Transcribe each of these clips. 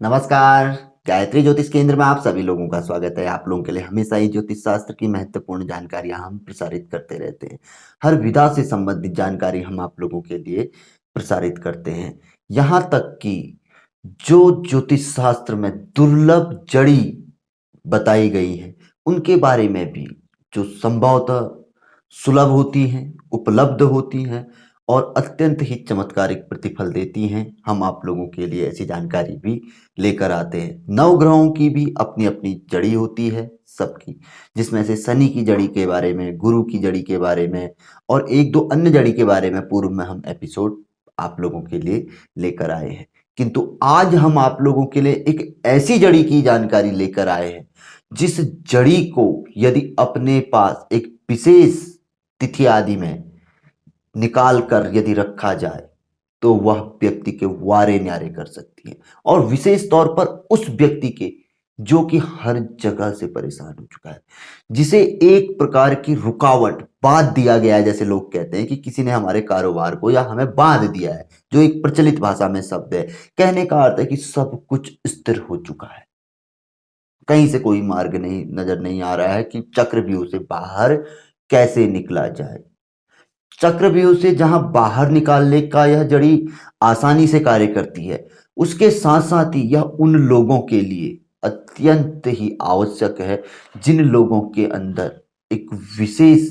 नमस्कार। गायत्री ज्योतिष केंद्र में आप सभी लोगों का स्वागत है। आप लोगों के लिए हमेशा ही ज्योतिष शास्त्र की महत्वपूर्ण जानकारियां हम प्रसारित करते रहते हैं। हर विधा से संबंधित जानकारी हम आप लोगों के लिए प्रसारित करते हैं। यहाँ तक कि जो ज्योतिष शास्त्र में दुर्लभ जड़ी बताई गई है उनके बारे में भी, जो संभवतः सुलभ होती हैं, उपलब्ध होती हैं और अत्यंत ही चमत्कारिक प्रतिफल देती हैं, हम आप लोगों के लिए ऐसी जानकारी भी लेकर आते हैं। नवग्रहों की भी अपनी अपनी जड़ी होती है सबकी, जिसमें से शनि की जड़ी के बारे में, गुरु की जड़ी के बारे में और एक दो अन्य जड़ी के बारे में पूर्व में हम एपिसोड आप लोगों के लिए लेकर आए हैं। किंतु आज हम आप लोगों के लिए एक ऐसी जड़ी की जानकारी लेकर आए हैं जिस जड़ी को यदि अपने पास एक विशेष तिथि आदि में निकाल कर यदि रखा जाए तो वह व्यक्ति के वारे न्यारे कर सकती है, और विशेष तौर पर उस व्यक्ति के जो कि हर जगह से परेशान हो चुका है, जिसे एक प्रकार की रुकावट बांध दिया गया है। जैसे लोग कहते हैं कि किसी ने हमारे कारोबार को या हमें बांध दिया है, जो एक प्रचलित भाषा में शब्द है। कहने का अर्थ है कि सब कुछ स्थिर हो चुका है, कहीं से कोई मार्ग नहीं नजर नहीं आ रहा है कि चक्रव्यूह से बाहर कैसे निकला जाए। चक्रव्यूह से जहां बाहर निकालने का यह जड़ी आसानी से कार्य करती है, उसके साथ साथ ही यह उन लोगों के लिए अत्यंत ही आवश्यक है जिन लोगों के अंदर एक विशेष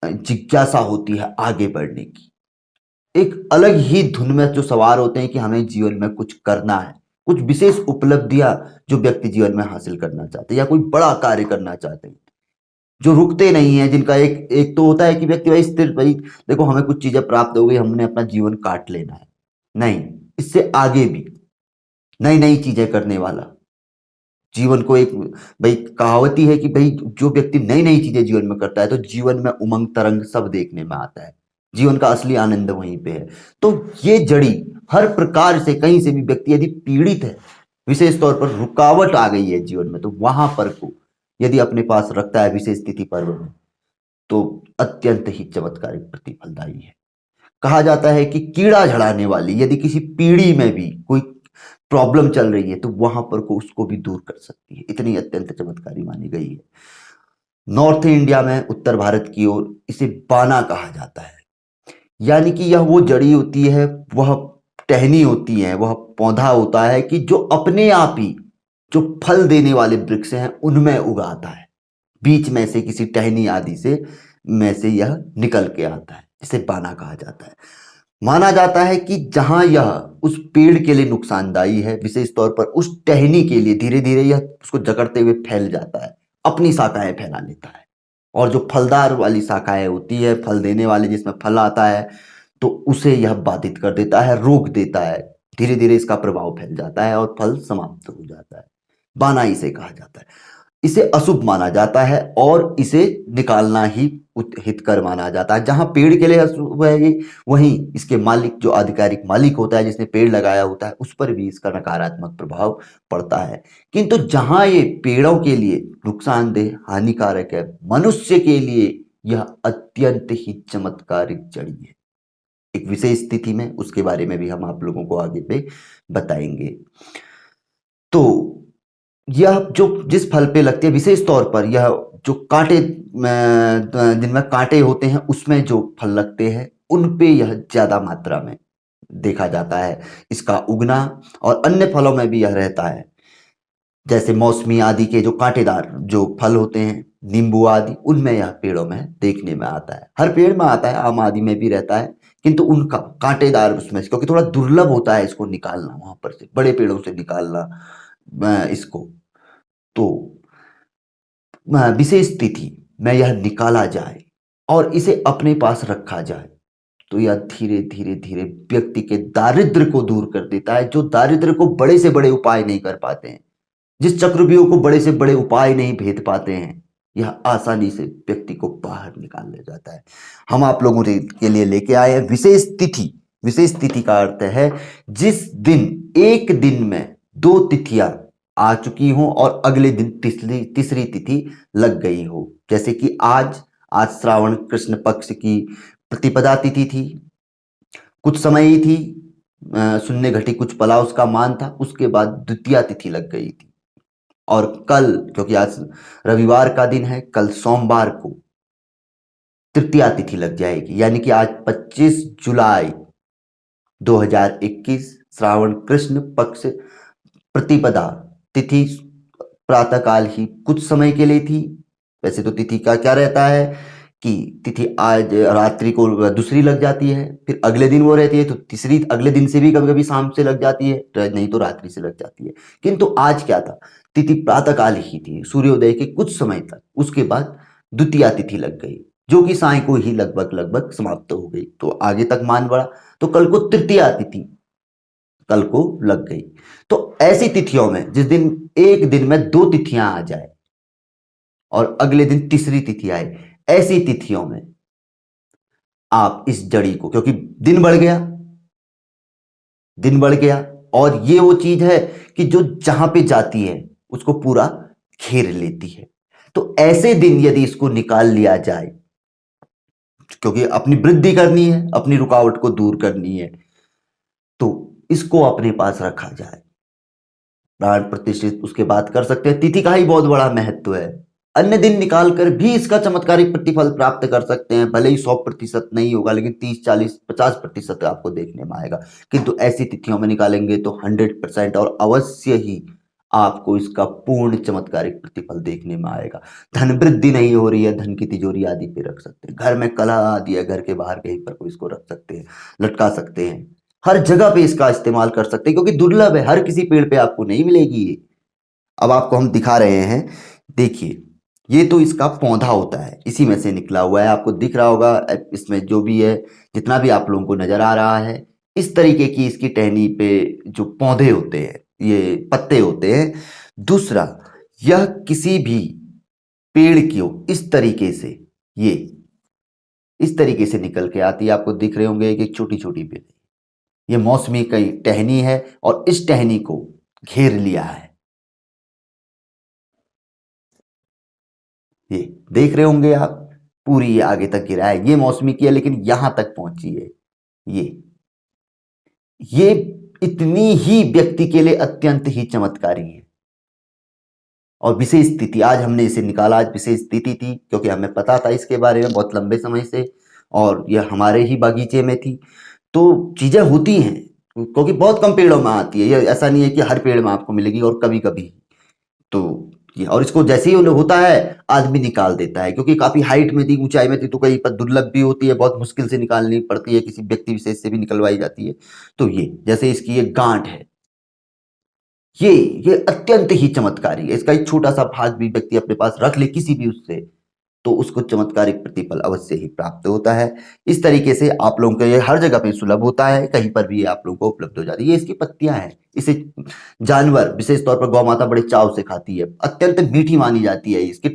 जिज्ञासा होती है आगे बढ़ने की। एक अलग ही धुन में जो सवार होते हैं कि हमें जीवन में कुछ करना है, कुछ विशेष उपलब्धियां जो व्यक्ति जीवन में हासिल करना चाहते हैं या कोई बड़ा कार्य करना चाहते हैं, जो रुकते नहीं है, जिनका एक एक तो होता है कि व्यक्ति भाई स्थिर, भाई देखो हमें कुछ चीजें प्राप्त हो गई, हमने अपना जीवन काट लेना है। नहीं, इससे आगे भी नई नई चीजें करने वाला जीवन को एक, भाई कहावती है कि भाई जो व्यक्ति नई नई चीजें जीवन में करता है तो जीवन में उमंग तरंग सब देखने में आता है। जीवन का असली आनंद वहीं पे है। तो ये जड़ी हर प्रकार से, कहीं से भी व्यक्ति यदि पीड़ित है, विशेष तौर पर रुकावट आ गई है जीवन में, तो वहां पर को यदि अपने पास रखता है विशेष तिथि पर्व में, तो अत्यंत ही चमत्कारिक प्रतिफलदायी है। कहा जाता है कि कीड़ा झड़ाने वाली यदि किसी पीढ़ी में भी कोई प्रॉब्लम चल रही है तो वहां पर को उसको भी दूर कर सकती है, इतनी अत्यंत चमत्कारी मानी गई है। नॉर्थ इंडिया में, उत्तर भारत की ओर इसे बाना कहा जाता है। यानी कि यह वो जड़ी होती है, वह टहनी होती है, वह पौधा होता है कि जो अपने आप ही जो फल देने वाले वृक्ष हैं उनमें उगाता है। बीच में से किसी टहनी आदि से में से यह निकल के आता है, इसे बाना कहा जाता है। माना जाता है कि जहां यह उस पेड़ के लिए नुकसानदायी है, विशेष तौर पर उस टहनी के लिए धीरे धीरे यह उसको जकड़ते हुए फैल जाता है, अपनी शाखाएं फैला लेता है। और जो फलदार वाली शाखाएं होती है, फल देने वाली जिसमें फल आता है, तो उसे यह बाधित कर देता है, रोक देता है। धीरे धीरे इसका प्रभाव फैल जाता है और फल समाप्त हो जाता है। बाना इसे कहा जाता है। इसे अशुभ माना जाता है और इसे निकालना ही हितकर माना जाता है। जहां पेड़ के लिए अशुभ है ये, वहीं इसके मालिक, जो आधिकारिक मालिक होता है जिसने पेड़ लगाया होता है, उस पर भी इसका नकारात्मक प्रभाव पड़ता है। किंतु जहां ये पेड़ों के लिए नुकसानदेह, हानिकारक है, मनुष्य के लिए यह अत्यंत ही चमत्कारिक जड़ी है। एक विशेष स्थिति में उसके बारे में भी हम आप लोगों को आगे पे बताएंगे। तो यह जो जिस फल पे लगती है, विशेष तौर पर यह जो कांटे जिनमें कांटे होते हैं उसमें जो फल लगते हैं उन पे यह ज्यादा मात्रा में देखा जाता है इसका उगना। और अन्य फलों में भी यह रहता है, जैसे मौसमी आदि के जो कांटेदार जो फल होते हैं, नींबू आदि, उनमें यह पेड़ों में देखने में आता है। हर पेड़ में आता है, आम आदि में भी रहता है, किंतु उनका कांटेदार उसमें, क्योंकि थोड़ा दुर्लभ होता है इसको निकालना, वहां पर से बड़े पेड़ों से निकालना इसको। तो विशेष तिथि में यह निकाला जाए और इसे अपने पास रखा जाए तो यह धीरे धीरे धीरे व्यक्ति के दारिद्र्य को दूर कर देता है, जो दारिद्र्य को बड़े से बड़े उपाय नहीं कर पाते हैं, जिस चक्रव्यूह को बड़े से बड़े उपाय नहीं भेद पाते हैं, यह आसानी से व्यक्ति को बाहर निकाल ले जाता है। हम आप लोगों के लिए लेके आए हैं विशेष तिथि। विशेष तिथि का अर्थ है जिस दिन एक दिन में दो तिथियां आ चुकी हों और अगले दिन तीसरी तीसरी तिथि लग गई हो। जैसे कि आज आज श्रावण कृष्ण पक्ष की प्रतिपदा तिथि थी, कुछ समय ही थी, सुनने घटी कुछ पला उसका मान था, उसके बाद द्वितीया तिथि लग गई थी। और कल, क्योंकि आज रविवार का दिन है, कल सोमवार को तृतीया तिथि लग जाएगी, यानी कि आज 25 जुलाई 2021 श्रावण कृष्ण पक्ष प्रतिपदा तिथि प्रातःकाल ही कुछ समय के लिए थी। वैसे तो तिथि का क्या रहता है कि तिथि आज रात्रि को दूसरी लग जाती है, फिर अगले दिन वो रहती है तो तीसरी, अगले दिन से भी कभी कभी शाम से लग जाती है, नहीं तो रात्रि से लग जाती है। किंतु आज क्या था, तिथि प्रातःकाल ही थी, सूर्योदय के कुछ समय तक, उसके बाद द्वितीया तिथि लग गई, जो कि साय को ही लगभग लगभग समाप्त हो गई, तो आगे तक मान बढ़ा। तो कल को तृतीया तिथि कल को लग गई। तो ऐसी तिथियों में जिस दिन एक दिन में दो तिथियां आ जाए और अगले दिन तीसरी तिथि आए, ऐसी तिथियों में आप इस जड़ी को, क्योंकि दिन बढ़ गया, दिन बढ़ गया, और ये वो चीज है कि जो जहां पे जाती है उसको पूरा घेर लेती है। तो ऐसे दिन यदि इसको निकाल लिया जाए, क्योंकि अपनी वृद्धि करनी है, अपनी रुकावट को दूर करनी है, तो इसको अपने पास रखा जाए, प्राण प्रतिष्ठित उसके बाद कर सकते हैं। तिथि का ही बहुत बड़ा महत्व है। अन्य दिन निकालकर भी इसका चमत्कारिक प्रतिफल प्राप्त कर सकते हैं, भले ही 100% नहीं होगा, लेकिन 30, 40, 50% आपको देखने में आएगा। किंतु ऐसी तिथियों में निकालेंगे तो 100% और अवश्य ही आपको इसका पूर्ण चमत्कारिक प्रतिफल देखने में आएगा। धन वृद्धि नहीं हो रही है, धन की तिजोरी आदि पे रख सकते हैं, घर में कला आदि है, घर के बाहर कहीं पर कोई इसको रख सकते हैं, लटका सकते हैं, हर जगह पे इसका इस्तेमाल कर सकते हैं, क्योंकि दुर्लभ है, हर किसी पेड़ पे आपको नहीं मिलेगी ये। अब आपको हम दिखा रहे हैं, देखिए, ये तो इसका पौधा होता है, इसी में से निकला हुआ है, आपको दिख रहा होगा। इसमें जो भी है, जितना भी आप लोगों को नजर आ रहा है, इस तरीके की इसकी टहनी पे जो पौधे होते हैं, ये पत्ते होते हैं। दूसरा, यह किसी भी पेड़ की हो, इस तरीके से ये इस तरीके से निकल के आती है, आपको दिख रहे होंगे कि छोटी छोटी बेल, ये मौसमी की टहनी है और इस टहनी को घेर लिया है। ये देख रहे होंगे आप, पूरी ये आगे तक गिरा है, ये मौसमी की है, लेकिन यहां तक पहुंची है। ये ये इतनी ही व्यक्ति के लिए अत्यंत ही चमत्कारी है। और विशेष तिथि आज हमने इसे निकाला, आज विशेष तिथि थी, क्योंकि हमें पता था इसके बारे में बहुत लंबे समय से, और यह हमारे ही बागीचे में थी। तो चीजें होती हैं, क्योंकि बहुत कम पेड़ों में आती है, ये ऐसा नहीं है कि हर पेड़ में आपको मिलेगी, और कभी कभी तो ये, और इसको जैसे ही उन्हें होता है आदमी निकाल देता है, क्योंकि काफी हाइट में थी, ऊंचाई में थी, तो कहीं पर दुर्लभ भी होती है, बहुत मुश्किल से निकालनी पड़ती है, किसी व्यक्ति विशेष से भी निकलवाई जाती है। तो ये जैसे इसकी ये गांठ है, ये अत्यंत ही चमत्कारी है। इसका एक छोटा सा भाग भी व्यक्ति अपने पास रख ले किसी भी उससे, तो उसको चमत्कारिक प्रतिफल अवश्य ही प्राप्त होता है। इस तरीके से आप लोगों को ये हर जगह पे सुलभ होता है, कहीं पर भी ये आप लोगों को उपलब्ध हो जाती है। ये इसकी पत्तियां हैं, इसे जानवर विशेष तौर पर गौ माता बड़े चाव से खाती है, अत्यंत मीठी मानी जाती है इसकी,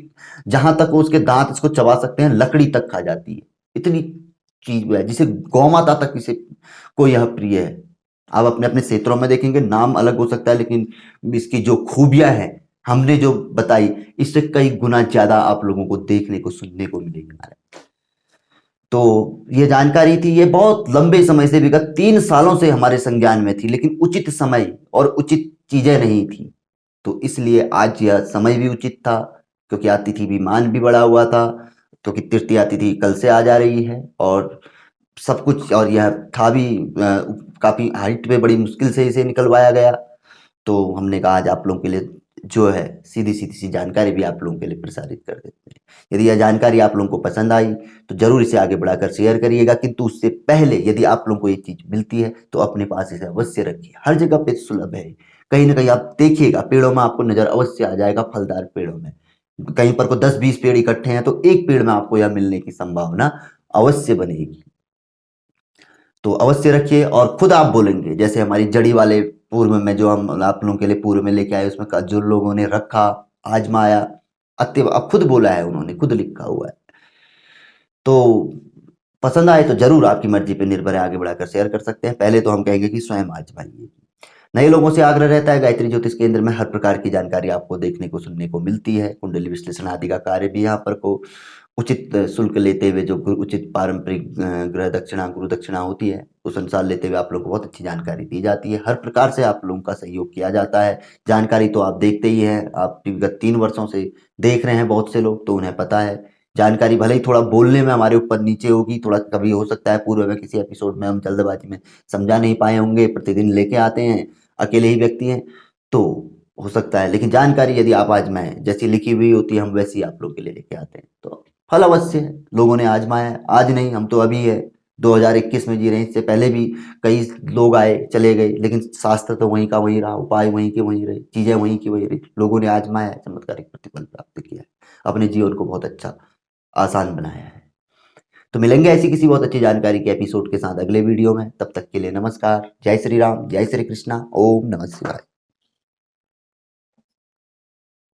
जहां तक वो उसके दांत इसको चबा सकते हैं, लकड़ी तक खा जाती है, इतनी चीज है जिसे गौ माता तक इसे को यह प्रिय है। आप अपने अपने क्षेत्रों में देखेंगे, नाम अलग हो सकता है, लेकिन इसकी जो खूबियां हैं हमने जो बताई, इससे कई गुना ज्यादा आप लोगों को देखने को सुनने को मिलेगी हमारे। तो ये जानकारी थी, ये बहुत लंबे समय से, विगत 3 सालों से हमारे संज्ञान में थी, लेकिन उचित समय और उचित चीजें नहीं थी। तो इसलिए आज यह समय भी उचित था, क्योंकि आज तिथि भी मान भी बढ़ा हुआ था, क्योंकि तृतीया तिथि कल से आ जा रही है, और सब कुछ, और यह था भी काफी हाइट पे, बड़ी मुश्किल से इसे निकलवाया गया। तो हमने कहा आज आप लोगों के लिए जो है सीधी सीधी सी जानकारी भी आप लोगों के लिए प्रसारित कर देते हैं। यदि यह जानकारी आप लोगों को पसंद आई तो जरूर इसे आगे बढ़ाकर शेयर करिएगा, किंतु उससे पहले यदि आप लोगों को ये चीज मिलती है तो अपने पास इसे अवश्य रखिए, हर जगह पे सुलभ है, कहीं ना कहीं आप देखिएगा पेड़ों में आपको नजर अवश्य आ जाएगा, फलदार पेड़ों में कहीं पर को 10-20 पेड़ इकट्ठे हैं तो एक पेड़ में आपको यह मिलने की संभावना अवश्य बनेगी। तो अवश्य रखिए, और खुद आप बोलेंगे, जैसे हमारी जड़ी वाले पूर्व में जो हम आप लोगों के लिए पूर्व में लेके आए, उसमें जो लोगों ने रखा, आजमाया, अत्य अब खुद बोला है, उन्होंने खुद लिखा हुआ है। तो पसंद आए तो जरूर, आपकी मर्जी पे निर्भर है, आगे बढ़ाकर शेयर कर सकते हैं। पहले तो हम कहेंगे कि स्वयं आजमाइए। नए लोगों से आग्रह रहता है, गायत्री ज्योतिष केंद्र में हर प्रकार की जानकारी आपको देखने को सुनने को मिलती है। कुंडली विश्लेषण आदि का कार्य भी यहाँ पर को उचित शुल्क लेते हुए, जो उचित पारंपरिक ग्रह दक्षिणा गुरु दक्षिणा होती है उस अनुसार लेते हुए आप लोगों को बहुत अच्छी जानकारी दी जाती है। हर प्रकार से आप लोगों का सहयोग किया जाता है। जानकारी तो आप देखते ही हैं, आप विगत 3 वर्षों से देख रहे हैं, बहुत से लोग तो उन्हें पता है। जानकारी भले ही थोड़ा बोलने में हमारे ऊपर नीचे होगी, थोड़ा कभी हो सकता है पूर्व में किसी एपिसोड में हम जल्दबाजी में समझा नहीं पाए होंगे, प्रतिदिन लेके आते हैं, अकेले ही व्यक्ति हैं, तो हो सकता है। लेकिन जानकारी यदि आप आजमाएं, जैसी लिखी हुई होती है हम वैसी आप लोग के लिए लेके आते हैं, तो फल अवश्य है। लोगों ने आजमाया है, आज नहीं, हम तो अभी है 2021 में जी रहे हैं। इससे पहले भी कई लोग आए चले गए, लेकिन शास्त्र तो वहीं का वहीं रहा, उपाय वहीं के वहीं रहे, चीजें वहीं की वहीं रही। लोगों ने आजमाया है, चमत्कारिक प्रतिफल प्राप्त किया है, अपने जीवन को बहुत अच्छा आसान बनाया है। तो मिलेंगे ऐसी किसी बहुत अच्छी जानकारी के एपिसोड के साथ अगले वीडियो में। तब तक के लिए नमस्कार, जय श्री राम, जय श्री कृष्णा, ओम नमः शिवाय।